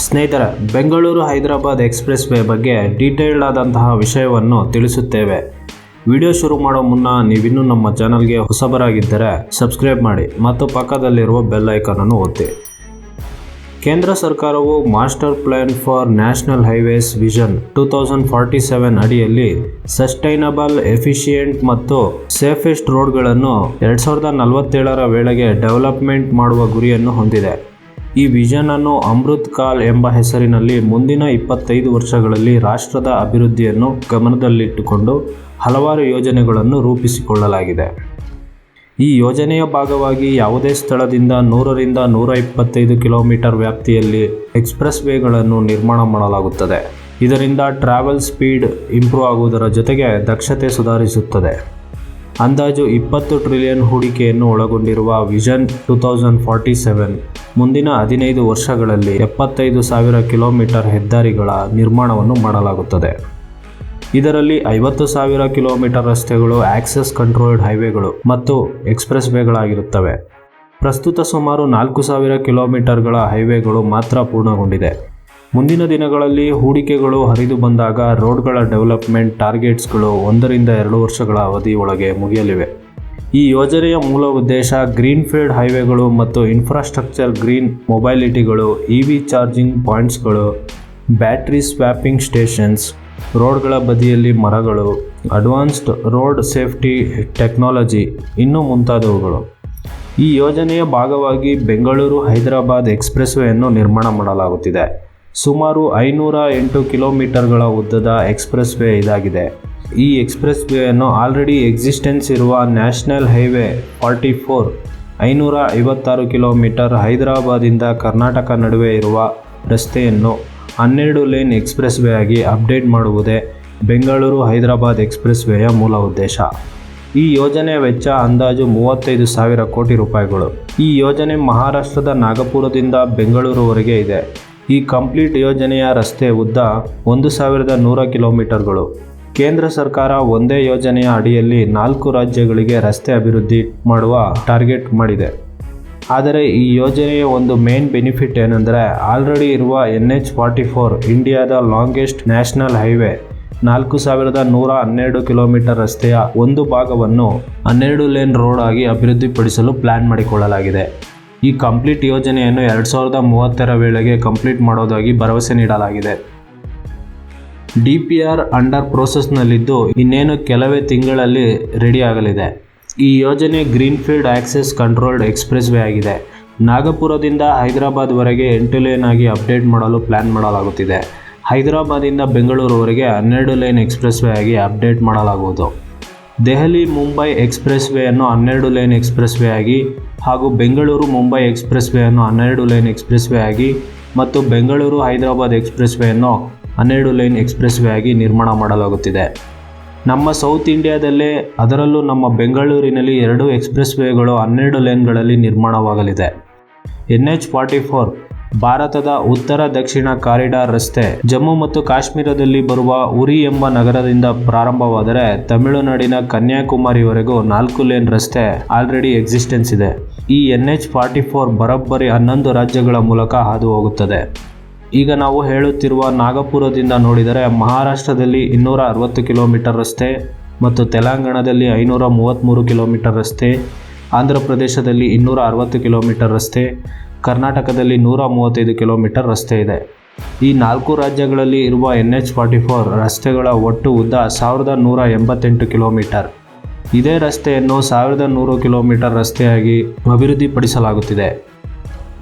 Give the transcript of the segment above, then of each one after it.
ಸ್ನೇಹಿತರೆ, Bengaluru Hyderabad express way ಬಗ್ಗೆ detailed ಆದಂತಹ ವಿಷಯವನ್ನು ತಿಳಿಸುತ್ತೇವೆ. ವಿಡಿಯೋ ಶುರು ಮಾಡೋ ಮುನ್ನ ನೀವಿನ್ನೂ ನಮ್ಮ ಚಾನಲ್ಗೆ ಹೊಸಬರಾಗಿದ್ದರೆ ಸಬ್ಸ್ಕ್ರೈಬ್ ಮಾಡಿ ಮತ್ತು ಪಕ್ಕದಲ್ಲಿರುವ ಬೆಲ್ ಐಕಾನ್ ಅನ್ನು ಒತ್ತಿ. ಕೇಂದ್ರ ಸರ್ಕಾರವು master plan for national highways vision 2047 ಅಡಿಯಲ್ಲಿ ಸಸ್ಟೈನಬಲ್, ಎಫಿಷಿಯೆಂಟ್ ಮತ್ತು ಸೇಫೆಸ್ಟ್ ರೋಡ್ಗಳನ್ನು 2047ರ ವೇಳೆಗೆ ಡೆವಲಪ್ಮೆಂಟ್ ಮಾಡುವ ಗುರಿಯನ್ನು ಹೊಂದಿದೆ. ಈ ವಿಷನ್ ಅನ್ನು ಅಮೃತ್ ಕಾಲ್ ಎಂಬ ಹೆಸರಿನಲ್ಲಿ ಮುಂದಿನ 25 ವರ್ಷಗಳಲ್ಲಿ ರಾಷ್ಟ್ರದ ಅಭಿವೃದ್ಧಿಯನ್ನು ಗಮನದಲ್ಲಿಟ್ಟುಕೊಂಡು ಹಲವಾರು ಯೋಜನೆಗಳನ್ನು ರೂಪಿಸಿಕೊಳ್ಳಲಾಗಿದೆ. ಈ ಯೋಜನೆಯ ಭಾಗವಾಗಿ ಯಾವುದೇ ಸ್ಥಳದಿಂದ 100ರಿಂದ 125 ಕಿಲೋಮೀಟರ್ ವ್ಯಾಪ್ತಿಯಲ್ಲಿ ಎಕ್ಸ್‌ಪ್ರೆಸ್ ವೇಗಳನ್ನು ನಿರ್ಮಾಣ ಮಾಡಲಾಗುತ್ತದೆ. ಇದರಿಂದ ಟ್ರಾವೆಲ್ ಸ್ಪೀಡ್ ಇಂಪ್ರೂವ್ ಆಗುವುದರ ಜೊತೆಗೆ ದಕ್ಷತೆ ಸುಧಾರಿಸುತ್ತದೆ. ಅಂದಾಜು 20 ಟ್ರಿಲಿಯನ್ ಹೂಡಿಕೆಯನ್ನು ಒಳಗೊಂಡಿರುವ ವಿಷನ್ 2047 ಮುಂದಿನ 15 ವರ್ಷಗಳಲ್ಲಿ 75,000 ಕಿಲೋಮೀಟರ್ ಹೆದ್ದಾರಿಗಳ ನಿರ್ಮಾಣವನ್ನು ಮಾಡಲಾಗುತ್ತದೆ. ಇದರಲ್ಲಿ 50,000 ಕಿಲೋಮೀಟರ್ ರಸ್ತೆಗಳು ಆಕ್ಸೆಸ್ ಕಂಟ್ರೋಲ್ಡ್ ಹೈವೇಗಳು ಮತ್ತು ಎಕ್ಸ್‌ಪ್ರೆಸ್ ವೇಗಳಾಗಿರುತ್ತವೆ. ಪ್ರಸ್ತುತ ಸುಮಾರು 4,000 ಕಿಲೋಮೀಟರ್ಗಳ ಹೈವೇಗಳು ಮಾತ್ರ ಪೂರ್ಣಗೊಂಡಿದೆ. ಮುಂದಿನ ದಿನಗಳಲ್ಲಿ ಹೂಡಿಕೆಗಳು ಹರಿದು ಬಂದಾಗ ರೋಡ್ಗಳ ಡೆವಲಪ್ಮೆಂಟ್ ಟಾರ್ಗೆಟ್ಸ್ಗಳು 1ರಿಂದ 2 ವರ್ಷಗಳ ಅವಧಿಯೊಳಗೆ ಮುಗಿಯಲಿವೆ. ಈ ಯೋಜನೆಯ ಮೂಲ ಉದ್ದೇಶ ಗ್ರೀನ್ಫೀಲ್ಡ್ ಹೈವೇಗಳು ಮತ್ತು ಇನ್ಫ್ರಾಸ್ಟ್ರಕ್ಚರ್, ಗ್ರೀನ್ ಮೊಬೈಲಿಟಿಗಳು, ಇವಿ ಚಾರ್ಜಿಂಗ್ ಪಾಯಿಂಟ್ಸ್ಗಳು, ಬ್ಯಾಟರಿ ಸ್ವ್ಯಾಪಿಂಗ್ ಸ್ಟೇಷನ್ಸ್, ರೋಡ್ಗಳ ಬದಿಯಲ್ಲಿ ಮರಗಳು, ಅಡ್ವಾನ್ಸ್ಡ್ ರೋಡ್ ಸೇಫ್ಟಿ ಟೆಕ್ನಾಲಜಿ ಇನ್ನೂ ಮುಂತಾದವುಗಳು. ಈ ಯೋಜನೆಯ ಭಾಗವಾಗಿ ಬೆಂಗಳೂರು ಹೈದರಾಬಾದ್ ಎಕ್ಸ್‌ಪ್ರೆಸ್ ವೇಯನ್ನು ನಿರ್ಮಾಣ ಮಾಡಲಾಗುತ್ತಿದೆ. ಸುಮಾರು 508 ಕಿಲೋಮೀಟರ್ಗಳ ಉದ್ದದ ಎಕ್ಸ್‌ಪ್ರೆಸ್ ವೇ ಇದಾಗಿದೆ. ಈ ಎಕ್ಸ್‌ಪ್ರೆಸ್ ವೇಯನ್ನು ಆಲ್ರೆಡಿ ಎಕ್ಸಿಸ್ಟೆನ್ಸ್ ಇರುವ ನ್ಯಾಷನಲ್ ಹೈವೇ 44 556 ಕಿಲೋಮೀಟರ್ ಹೈದರಾಬಾದಿಂದ ಕರ್ನಾಟಕ ನಡುವೆ ಇರುವ ರಸ್ತೆಯನ್ನು 12 ಲೇನ್ ಎಕ್ಸ್‌ಪ್ರೆಸ್ ವೇ ಆಗಿ ಅಪ್ಡೇಟ್ ಮಾಡುವುದೇ ಬೆಂಗಳೂರು ಹೈದರಾಬಾದ್ ಎಕ್ಸ್‌ಪ್ರೆಸ್ ವೇಯ ಮೂಲ ಉದ್ದೇಶ. ಈ ಯೋಜನೆಯ ವೆಚ್ಚ ಅಂದಾಜು 35,000 ಕೋಟಿ ರೂಪಾಯಿಗಳು. ಈ ಯೋಜನೆ ಮಹಾರಾಷ್ಟ್ರದ ನಾಗಪುರದಿಂದ ಬೆಂಗಳೂರುವರೆಗೆ ಇದೆ. ಈ ಕಂಪ್ಲೀಟ್ ಯೋಜನೆಯ ರಸ್ತೆ ಉದ್ದ 1,100 ಕಿಲೋಮೀಟರ್ಗಳು. ಕೇಂದ್ರ ಸರ್ಕಾರ ಒಂದೇ ಯೋಜನೆಯ ಅಡಿಯಲ್ಲಿ 4 ರಾಜ್ಯಗಳಿಗೆ ರಸ್ತೆ ಅಭಿವೃದ್ಧಿ ಮಾಡುವ ಟಾರ್ಗೆಟ್ ಮಾಡಿದೆ. ಆದರೆ ಈ ಯೋಜನೆಯ ಒಂದು ಮೇನ್ ಬೆನಿಫಿಟ್ ಏನೆಂದರೆ, ಆಲ್ರೆಡಿ ಇರುವ NH-44 ಇಂಡಿಯಾದ ಲಾಂಗೆಸ್ಟ್ ನ್ಯಾಷನಲ್ ಹೈವೇ 4,112 ಕಿಲೋಮೀಟರ್ ರಸ್ತೆಯ ಒಂದು ಭಾಗವನ್ನು 12 ಲೇನ್ ರೋಡ್ ಆಗಿ ಅಭಿವೃದ್ಧಿಪಡಿಸಲು ಪ್ಲಾನ್ ಮಾಡಿಕೊಳ್ಳಲಾಗಿದೆ. ಈ ಕಂಪ್ಲೀಟ್ ಯೋಜನೆಯನ್ನು 2030ರ ವೇಳೆಗೆ ಕಂಪ್ಲೀಟ್ ಮಾಡೋದಾಗಿ ಭರವಸೆ ನೀಡಲಾಗಿದೆ. DPR ಅಂಡರ್ ಪ್ರೋಸೆಸ್ನಲ್ಲಿದ್ದು ಇನ್ನೇನು ಕೆಲವೇ ತಿಂಗಳಲ್ಲಿ ರೆಡಿ ಆಗಲಿದೆ. ಈ ಯೋಜನೆ greenfield access controlled expressway ಆಗಿದೆ. ನಾಗಪುರದಿಂದ ಹೈದರಾಬಾದ್ವರೆಗೆ 8 ಲೇನ್ ಆಗಿ ಅಪ್ಡೇಟ್ ಮಾಡಲು ಪ್ಲಾನ್ ಮಾಡಲಾಗುತ್ತಿದೆ. ಹೈದರಾಬಾದಿಂದ ಬೆಂಗಳೂರುವರೆಗೆ 12 ಲೇನ್ ಎಕ್ಸ್‌ಪ್ರೆಸ್ ವೇ ಆಗಿ ಅಪ್ಡೇಟ್ ಮಾಡಲಾಗುವುದು. ದೆಹಲಿ ಮುಂಬೈ ಎಕ್ಸ್‌ಪ್ರೆಸ್ ವೇಯನ್ನು 12 ಲೇನ್ ಎಕ್ಸ್‌ಪ್ರೆಸ್ ವೇ ಆಗಿ ಹಾಗೂ ಬೆಂಗಳೂರು ಮುಂಬೈ ಎಕ್ಸ್‌ಪ್ರೆಸ್ ವೇಯನ್ನು 12 ಲೇನ್ ಎಕ್ಸ್‌ಪ್ರೆಸ್ ವೇ ಆಗಿ ಮತ್ತು ಬೆಂಗಳೂರು ಹೈದರಾಬಾದ್ ಎಕ್ಸ್‌ಪ್ರೆಸ್ ವೇಯನ್ನು 12 ಲೇನ್ ಎಕ್ಸ್‌ಪ್ರೆಸ್ ವೇ ಆಗಿ ನಿರ್ಮಾಣ ಮಾಡಲಾಗುತ್ತಿದೆ. ನಮ್ಮ ಸೌತ್ ಇಂಡಿಯಾದಲ್ಲೇ, ಅದರಲ್ಲೂ ನಮ್ಮ ಬೆಂಗಳೂರಿನಲ್ಲಿ 2 ಎಕ್ಸ್‌ಪ್ರೆಸ್ ವೇಗಳು 12 ಲೇನ್ಗಳಲ್ಲಿ ನಿರ್ಮಾಣವಾಗಲಿದೆ. NH-44 ಭಾರತದ ಉತ್ತರ ದಕ್ಷಿಣ ಕಾರಿಡಾರ್ ರಸ್ತೆ ಜಮ್ಮು ಮತ್ತು ಕಾಶ್ಮೀರದಲ್ಲಿ ಬರುವ ಉರಿ ಎಂಬ ನಗರದಿಂದ ಪ್ರಾರಂಭವಾದರೆ ತಮಿಳುನಾಡಿನ ಕನ್ಯಾಕುಮಾರಿವರೆಗೂ 4 ಲೇನ್ ರಸ್ತೆ ಆಲ್ರೆಡಿ ಎಕ್ಸಿಸ್ಟೆನ್ಸ್ ಇದೆ. ಈ NH-44 ಬರೋಬ್ಬರಿ 11 ರಾಜ್ಯಗಳ ಮೂಲಕ ಹಾದು ಹೋಗುತ್ತದೆ. ಈಗ ನಾವು ಹೇಳುತ್ತಿರುವ ನಾಗಪುರದಿಂದ ನೋಡಿದರೆ ಮಹಾರಾಷ್ಟ್ರದಲ್ಲಿ 260 ಕಿಲೋಮೀಟರ್ ರಸ್ತೆ ಮತ್ತು ತೆಲಂಗಾಣದಲ್ಲಿ 533 ಕಿಲೋಮೀಟರ್ ರಸ್ತೆ, ಆಂಧ್ರ ಪ್ರದೇಶದಲ್ಲಿ 260 ಕಿಲೋಮೀಟರ್ ರಸ್ತೆ, ಕರ್ನಾಟಕದಲ್ಲಿ 135 ಕಿಲೋಮೀಟರ್ ರಸ್ತೆ ಇದೆ. ಈ 4 ರಾಜ್ಯಗಳಲ್ಲಿ ಇರುವ NH-44 ರಸ್ತೆಗಳ ಒಟ್ಟು ಉದ್ದ 1,188 ಕಿಲೋಮೀಟರ್. ಇದೇ ರಸ್ತೆಯನ್ನು 1,100 ಕಿಲೋಮೀಟರ್ ರಸ್ತೆಯಾಗಿ ಅಭಿವೃದ್ಧಿಪಡಿಸಲಾಗುತ್ತಿದೆ.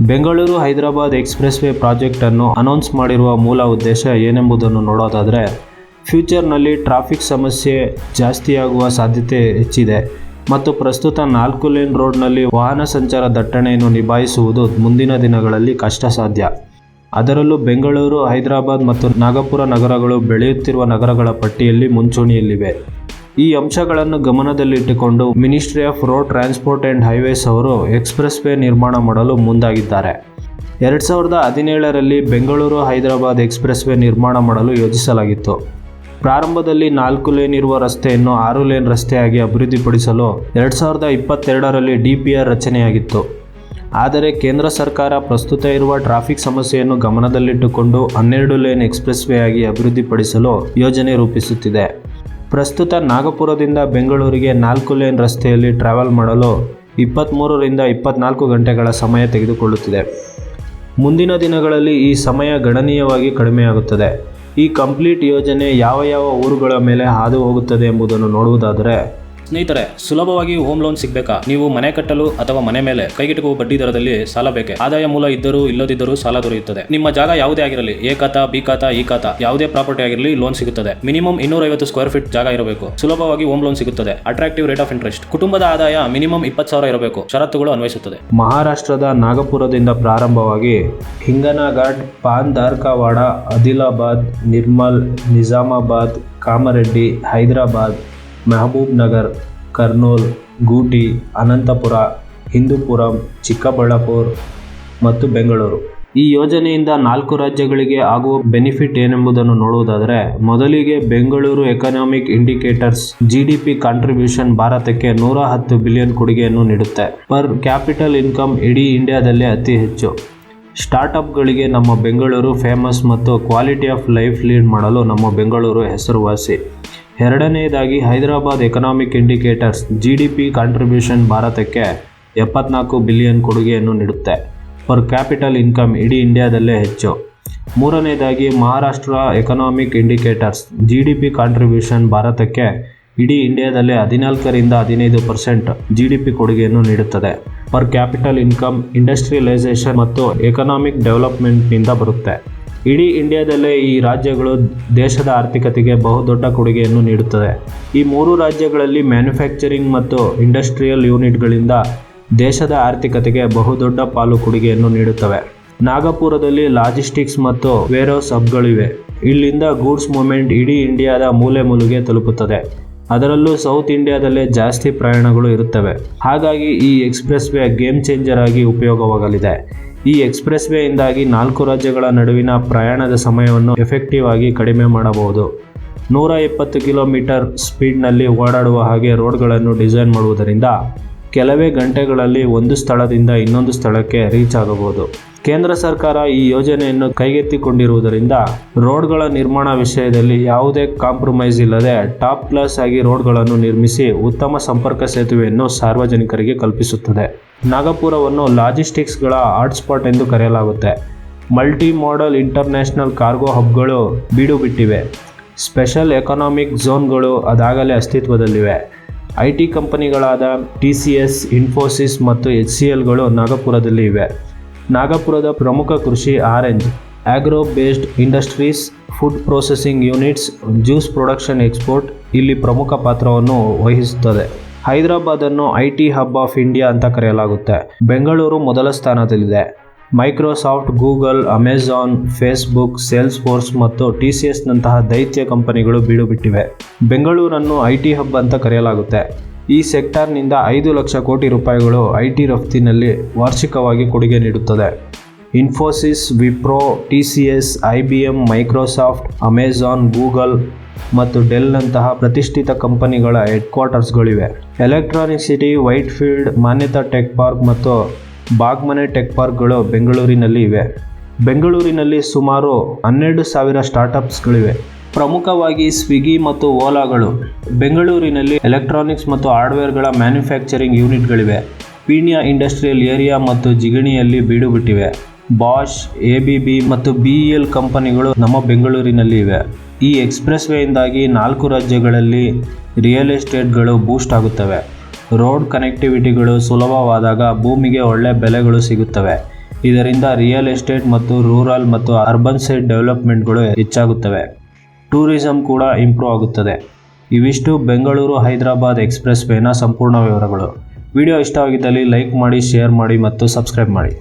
ಬೆಂಗಳೂರು ಹೈದರಾಬಾದ್ ಎಕ್ಸ್‌ಪ್ರೆಸ್ ವೇ ಪ್ರಾಜೆಕ್ಟನ್ನು ಅನೌನ್ಸ್ ಮಾಡಿರುವ ಮೂಲ ಉದ್ದೇಶ ಏನೆಂಬುದನ್ನು ನೋಡೋದಾದರೆ, ಫ್ಯೂಚರ್ನಲ್ಲಿ ಟ್ರಾಫಿಕ್ ಸಮಸ್ಯೆ ಜಾಸ್ತಿಯಾಗುವ ಸಾಧ್ಯತೆ ಹೆಚ್ಚಿದೆ ಮತ್ತು ಪ್ರಸ್ತುತ 4 ಲೇನ್ ರೋಡ್ನಲ್ಲಿ ವಾಹನ ಸಂಚಾರ ದಟ್ಟಣೆಯನ್ನು ನಿಭಾಯಿಸುವುದು ಮುಂದಿನ ದಿನಗಳಲ್ಲಿ ಕಷ್ಟ ಸಾಧ್ಯ. ಅದರಲ್ಲೂ ಬೆಂಗಳೂರು, ಹೈದರಾಬಾದ್ ಮತ್ತು ನಾಗಪುರ ನಗರಗಳು ಬೆಳೆಯುತ್ತಿರುವ ನಗರಗಳ ಪಟ್ಟಿಯಲ್ಲಿ ಮುಂಚೂಣಿಯಲ್ಲಿವೆ. ಈ ಅಂಶಗಳನ್ನು ಗಮನದಲ್ಲಿಟ್ಟುಕೊಂಡು ministry of road transport and highways ಅವರು ಎಕ್ಸ್‌ಪ್ರೆಸ್ ವೇ ನಿರ್ಮಾಣ ಮಾಡಲು ಮುಂದಾಗಿದ್ದಾರೆ. 2017ರಲ್ಲಿ ಬೆಂಗಳೂರು ಹೈದರಾಬಾದ್ ಎಕ್ಸ್‌ಪ್ರೆಸ್ ವೇ ನಿರ್ಮಾಣ ಮಾಡಲು ಯೋಜಿಸಲಾಗಿತ್ತು. ಪ್ರಾರಂಭದಲ್ಲಿ 4 ಲೇನ್ ಇರುವ ರಸ್ತೆಯನ್ನು 6 ಲೇನ್ ರಸ್ತೆಯಾಗಿ ಅಭಿವೃದ್ಧಿಪಡಿಸಲು 2022ರಲ್ಲಿ DPR ರಚನೆಯಾಗಿತ್ತು. ಆದರೆ ಕೇಂದ್ರ ಸರ್ಕಾರ ಪ್ರಸ್ತುತ ಇರುವ ಟ್ರಾಫಿಕ್ ಸಮಸ್ಯೆಯನ್ನು ಗಮನದಲ್ಲಿಟ್ಟುಕೊಂಡು 12 ಲೇನ್ ಎಕ್ಸ್‌ಪ್ರೆಸ್ ವೇ ಆಗಿ ಅಭಿವೃದ್ಧಿಪಡಿಸಲು ಯೋಜನೆ ರೂಪಿಸುತ್ತಿದೆ. ಪ್ರಸ್ತುತ ನಾಗಪುರದಿಂದ ಬೆಂಗಳೂರಿಗೆ 4 ಲೇನ್ ರಸ್ತೆಯಲ್ಲಿ ಟ್ರಾವೆಲ್ ಮಾಡಲು 23 ರಿಂದ 24 ಗಂಟೆಗಳ ಸಮಯ ತೆಗೆದುಕೊಳ್ಳುತ್ತಿದೆ. ಮುಂದಿನ ದಿನಗಳಲ್ಲಿ ಈ ಸಮಯ ಗಣನೀಯವಾಗಿ ಕಡಿಮೆಯಾಗುತ್ತದೆ. ಈ ಕಂಪ್ಲೀಟ್ ಯೋಜನೆ ಯಾವ ಊರುಗಳ ಮೇಲೆ ಹಾದು ಹೋಗುತ್ತದೆ ಎಂಬುದನ್ನು ನೋಡುವುದಾದರೆ, ಸ್ನೇಹಿತರೆ, ಸುಲಭವಾಗಿ ಹೋಮ್ ಲೋನ್ ಸಿಗಬೇಕಾ? ನೀವು ಮನೆ ಕಟ್ಟಲು ಅಥವಾ ಮನೆ ಮೇಲೆ ಕೈಗೆಟುಕುವ ಬಡ್ಡಿ ದರದಲ್ಲಿ ಸಾಲ ಬೇಕೆ? ಆದಾಯ ಮೂಲ ಇದ್ದರೂ ಇಲ್ಲದಿದ್ದರೂ ಸಾಲ ದೊರೆಯುತ್ತದೆ. ನಿಮ್ಮ ಜಾಗ ಯಾವುದೇ ಆಗಿರಲಿ, ಎ ಖಾತಾ, ಬಿ ಖಾತಾ, ಈ ಖಾತಾ, ಯಾವುದೇ ಪ್ರಾಪರ್ಟಿ ಆಗಿರಲಿ ಲೋನ್ ಸಿಗುತ್ತದೆ. ಮಿನಿಮಮ್ 250 ಸ್ಕ್ವೇರ್ ಫೀಟ್ ಜಾಗ ಇರಬೇಕು. ಸುಲಭವಾಗಿ ಹೋಮ್ ಲೋನ್ ಸಿಗುತ್ತದೆ. Attractive rate of interest. ಕುಟುಂಬದ ಆದಾಯ ಮಿನಿಮಮ್ 20,000 ಇರಬೇಕು. ಷರತ್ತುಗಳು ಅನ್ವಯಿಸುತ್ತದೆ. ಮಹಾರಾಷ್ಟ್ರದ ನಾಗಪುರದಿಂದ ಪ್ರಾರಂಭವಾಗಿ ಹಿಂಗನಘಾಟ್, ಪಾನ್ ಧಾರವಾಡ, ಆದಿಲಾಬಾದ್, ನಿರ್ಮಲ್, ನಿಜಾಮಾಬಾದ್, ಕಾಮರೆಡ್ಡಿ, ಹೈದರಾಬಾದ್, ಮೆಹಬೂಬ್ ನಗರ್, ಕರ್ನೂಲ್, ಗೂಟಿ, ಅನಂತಪುರ, ಹಿಂದೂಪುರಂ, ಚಿಕ್ಕಬಳ್ಳಾಪುರ ಮತ್ತು ಬೆಂಗಳೂರು. ಈ ಯೋಜನೆಯಿಂದ 4 ರಾಜ್ಯಗಳಿಗೆ ಆಗುವ ಬೆನಿಫಿಟ್ ಏನೆಂಬುದನ್ನು ನೋಡುವುದಾದರೆ, ಮೊದಲಿಗೆ Bengaluru economic indicators GDP contribution ಭಾರತಕ್ಕೆ 110 ಬಿಲಿಯನ್ ಕೊಡುಗೆಯನ್ನು ನೀಡುತ್ತೆ. ಪರ್ ಕ್ಯಾಪಿಟಲ್ ಇನ್ಕಮ್ ಇಡೀ ಇಂಡಿಯಾದಲ್ಲೇ ಅತಿ ಹೆಚ್ಚು. ಸ್ಟಾರ್ಟ್ಅಪ್ಗಳಿಗೆ ನಮ್ಮ ಬೆಂಗಳೂರು ಫೇಮಸ್ ಮತ್ತು ಕ್ವಾಲಿಟಿ ಆಫ್ ಲೈಫ್ ಲೀಡ್ ಮಾಡಲು ನಮ್ಮ ಬೆಂಗಳೂರು ಹೆಸರುವಾಸಿ. ಎರಡನೆಯದಾಗಿ Hyderabad economic indicators GDP contribution ಭಾರತಕ್ಕೆ 74 ಬಿಲಿಯನ್ ಕೊಡುಗೆಯನ್ನು ನೀಡುತ್ತೆ. ಪರ್ ಕ್ಯಾಪಿಟಲ್ ಇನ್ಕಮ್ ಇಡೀ ಇಂಡಿಯಾದಲ್ಲೇ ಹೆಚ್ಚು. ಮೂರನೆಯದಾಗಿ Maharashtra economic indicators GDP contribution ಭಾರತಕ್ಕೆ ಇಡೀ ಇಂಡಿಯಾದಲ್ಲೇ 14 ರಿಂದ 15% GDP ಕೊಡುಗೆಯನ್ನು ನೀಡುತ್ತದೆ. ಪರ್ ಕ್ಯಾಪಿಟಲ್ ಇನ್ಕಮ್ ಇಂಡಸ್ಟ್ರಿಯಲೈಸೇಷನ್ ಮತ್ತು ಎಕನಾಮಿಕ್ ಡೆವಲಪ್ಮೆಂಟ್ನಿಂದ ಬರುತ್ತೆ. ಇಡೀ ಇಂಡಿಯಾದಲ್ಲೇ ಈ ರಾಜ್ಯಗಳು ದೇಶದ ಆರ್ಥಿಕತೆಗೆ ಬಹುದೊಡ್ಡ ಕೊಡುಗೆಯನ್ನು ನೀಡುತ್ತದೆ. ಈ 3 ರಾಜ್ಯಗಳಲ್ಲಿ ಮ್ಯಾನುಫ್ಯಾಕ್ಚರಿಂಗ್ ಮತ್ತು ಇಂಡಸ್ಟ್ರಿಯಲ್ ಯೂನಿಟ್ಗಳಿಂದ ದೇಶದ ಆರ್ಥಿಕತೆಗೆ ಬಹುದೊಡ್ಡ ಪಾಲು ಕೊಡುಗೆಯನ್ನು ನೀಡುತ್ತವೆ. ನಾಗಪುರದಲ್ಲಿ ಲಾಜಿಸ್ಟಿಕ್ಸ್ ಮತ್ತು ವೇರ್ಹೌಸ್ ಹಬ್ಗಳಿವೆ. ಇಲ್ಲಿಂದ ಗೂಡ್ಸ್ ಮೂವ್ಮೆಂಟ್ ಇಡೀ ಇಂಡಿಯಾದ ಮೂಲೆ ಮೂಲೆಗೆ ತಲುಪುತ್ತದೆ. ಅದರಲ್ಲೂ ಸೌತ್ ಇಂಡಿಯಾದಲ್ಲೇ ಜಾಸ್ತಿ ಪ್ರಯಾಣಗಳು ಇರುತ್ತವೆ. ಹಾಗಾಗಿ ಈ ಎಕ್ಸ್‌ಪ್ರೆಸ್ ವೇ ಗೇಮ್ ಚೇಂಜರ್ ಆಗಿ ಉಪಯೋಗವಾಗಲಿದೆ. ಈ ಎಕ್ಸ್‌ಪ್ರೆಸ್ ವೇಯಿಂದಾಗಿ 4 ರಾಜ್ಯಗಳ ನಡುವಿನ ಪ್ರಯಾಣದ ಸಮಯವನ್ನು ಎಫೆಕ್ಟಿವ್ ಆಗಿ ಕಡಿಮೆ ಮಾಡಬಹುದು. 120 ಕಿಲೋಮೀಟರ್ ಸ್ಪೀಡ್ನಲ್ಲಿ ಓಡಾಡುವ ಹಾಗೆ ರೋಡ್ಗಳನ್ನು ಡಿಸೈನ್ ಮಾಡುವುದರಿಂದ ಕೆಲವೇ ಗಂಟೆಗಳಲ್ಲಿ ಒಂದು ಸ್ಥಳದಿಂದ ಇನ್ನೊಂದು ಸ್ಥಳಕ್ಕೆ ರೀಚ್ ಆಗಬಹುದು. ಕೇಂದ್ರ ಸರ್ಕಾರ ಈ ಯೋಜನೆಯನ್ನು ಕೈಗೆತ್ತಿಕೊಂಡಿರುವುದರಿಂದ ರೋಡ್ಗಳ ನಿರ್ಮಾಣ ವಿಷಯದಲ್ಲಿ ಯಾವುದೇ ಕಾಂಪ್ರಮೈಸ್ ಇಲ್ಲದೆ ಟಾಪ್ ಕ್ಲಾಸ್ ಆಗಿ ರೋಡ್ಗಳನ್ನು ನಿರ್ಮಿಸಿ ಉತ್ತಮ ಸಂಪರ್ಕ ಸೇತುವೆಯನ್ನು ಸಾರ್ವಜನಿಕರಿಗೆ ಕಲ್ಪಿಸುತ್ತದೆ. ನಾಗಪುರವನ್ನು ಲಾಜಿಸ್ಟಿಕ್ಸ್ಗಳ ಹಾಟ್ಸ್ಪಾಟ್ ಎಂದು ಕರೆಯಲಾಗುತ್ತೆ. ಮಲ್ಟಿ ಮಾಡೆಲ್ ಇಂಟರ್ನ್ಯಾಷನಲ್ ಕಾರ್ಗೋ ಹಬ್ಗಳು ಬೀಡುಬಿಟ್ಟಿವೆ. ಸ್ಪೆಷಲ್ ಎಕನಾಮಿಕ್ ಝೋನ್ಗಳು ಅದಾಗಲೇ ಅಸ್ತಿತ್ವದಲ್ಲಿವೆ. IT ಕಂಪನಿಗಳಾದ TCS, ಇನ್ಫೋಸಿಸ್ ಮತ್ತು HCLಗಳು ನಾಗಪುರದಲ್ಲಿ ಇವೆ. ನಾಗಪುರದ ಪ್ರಮುಖ ಕೃಷಿ orange, agro based industries, food processing units, juice production export ಇಲ್ಲಿ ಪ್ರಮುಖ ಪಾತ್ರವನ್ನು ವಹಿಸುತ್ತದೆ. ಹೈದರಾಬಾದನ್ನು IT ಹಬ್ ಆಫ್ ಇಂಡಿಯಾ ಅಂತ ಕರೆಯಲಾಗುತ್ತೆ. ಬೆಂಗಳೂರು ಮೊದಲ ಸ್ಥಾನದಲ್ಲಿದೆ. ಮೈಕ್ರೋಸಾಫ್ಟ್, ಗೂಗಲ್, ಅಮೆಜಾನ್, ಫೇಸ್ಬುಕ್, ಸೇಲ್ಸ್ಫೋರ್ಸ್ ಮತ್ತು TCSನಂತಹ ದೈತ್ಯ ಕಂಪನಿಗಳು ಬೀಡುಬಿಟ್ಟಿವೆ. ಬೆಂಗಳೂರನ್ನು IT ಹಬ್ ಅಂತ ಕರೆಯಲಾಗುತ್ತೆ. ಈ ಸೆಕ್ಟಾರ್ನಿಂದ 5 ಲಕ್ಷ ಕೋಟಿ ರೂಪಾಯಿಗಳು IT ರಫ್ತಿನಲ್ಲಿ ವಾರ್ಷಿಕವಾಗಿ ಕೊಡುಗೆ ನೀಡುತ್ತದೆ. Infosys, Wipro, TCS, IBM, Microsoft, Amazon, Google ಮತ್ತು ಡೆಲ್ನಂತಹ ಪ್ರತಿಷ್ಠಿತ ಕಂಪನಿಗಳ ಹೆಡ್ ಕ್ವಾರ್ಟರ್ಸ್ಗಳಿವೆ. ಎಲೆಕ್ಟ್ರಾನಿಕ್ ಸಿಟಿ, ವೈಟ್ಫೀಲ್ಡ್, ಮಾನ್ಯತಾ ಟೆಕ್ ಪಾರ್ಕ್ ಮತ್ತು ಬಾಗ್ಮನೆ ಟೆಕ್ ಪಾರ್ಕ್ಗಳು ಬೆಂಗಳೂರಿನಲ್ಲಿ ಇವೆ. ಬೆಂಗಳೂರಿನಲ್ಲಿ ಸುಮಾರು 12,000 ಸ್ಟಾರ್ಟ್ಅಪ್ಸ್ಗಳಿವೆ. ಪ್ರಮುಖವಾಗಿ ಸ್ವಿಗ್ಗಿ ಮತ್ತು ಓಲಾಗಳು. ಬೆಂಗಳೂರಿನಲ್ಲಿ ಎಲೆಕ್ಟ್ರಾನಿಕ್ಸ್ ಮತ್ತು ಹಾರ್ಡ್ವೇರ್ಗಳ ಮ್ಯಾನುಫ್ಯಾಕ್ಚರಿಂಗ್ ಯೂನಿಟ್ಗಳಿವೆ. ಪೀಣ್ಯ ಇಂಡಸ್ಟ್ರಿಯಲ್ ಏರಿಯಾ ಮತ್ತು ಜಿಗಣಿಯಲ್ಲಿ ಬೀಡುಬಿಟ್ಟಿವೆ. ಬಾಷ್, ABB ಮತ್ತು BEL ಕಂಪನಿಗಳು ನಮ್ಮ ಬೆಂಗಳೂರಿನಲ್ಲಿ ಇವೆ. ಈ ಎಕ್ಸ್‌ಪ್ರೆಸ್ ವೇಯಿಂದಾಗಿ 4 ರಾಜ್ಯಗಳಲ್ಲಿ ರಿಯಲ್ ಎಸ್ಟೇಟ್ಗಳು ಬೂಸ್ಟ್ ಆಗುತ್ತವೆ. ರೋಡ್ ಕನೆಕ್ಟಿವಿಟಿಗಳು ಸುಲಭವಾದಾಗ ಭೂಮಿಗೆ ಒಳ್ಳೆ ಬೆಲೆಗಳು ಸಿಗುತ್ತವೆ. ಇದರಿಂದ ರಿಯಲ್ ಎಸ್ಟೇಟ್ ಮತ್ತು ರೂರಲ್ ಮತ್ತು ಅರ್ಬನ್ ಸೈಡ್ ಡೆವಲಪ್ಮೆಂಟ್ಗಳು ಹೆಚ್ಚಾಗುತ್ತವೆ. ಟೂರಿಸಂ ಕೂಡ ಇಂಪ್ರೂವ್ ಆಗುತ್ತದೆ. ಇವಿಷ್ಟು ಬೆಂಗಳೂರು ಹೈದರಾಬಾದ್ ಎಕ್ಸ್‌ಪ್ರೆಸ್ ವೇನ ಸಂಪೂರ್ಣ ವಿವರಗಳು. ವಿಡಿಯೋ ಇಷ್ಟವಾಗಿದ್ದಲ್ಲಿ ಲೈಕ್ ಮಾಡಿ, ಶೇರ್ ಮಾಡಿ ಮತ್ತು ಸಬ್ಸ್ಕ್ರೈಬ್ ಮಾಡಿ.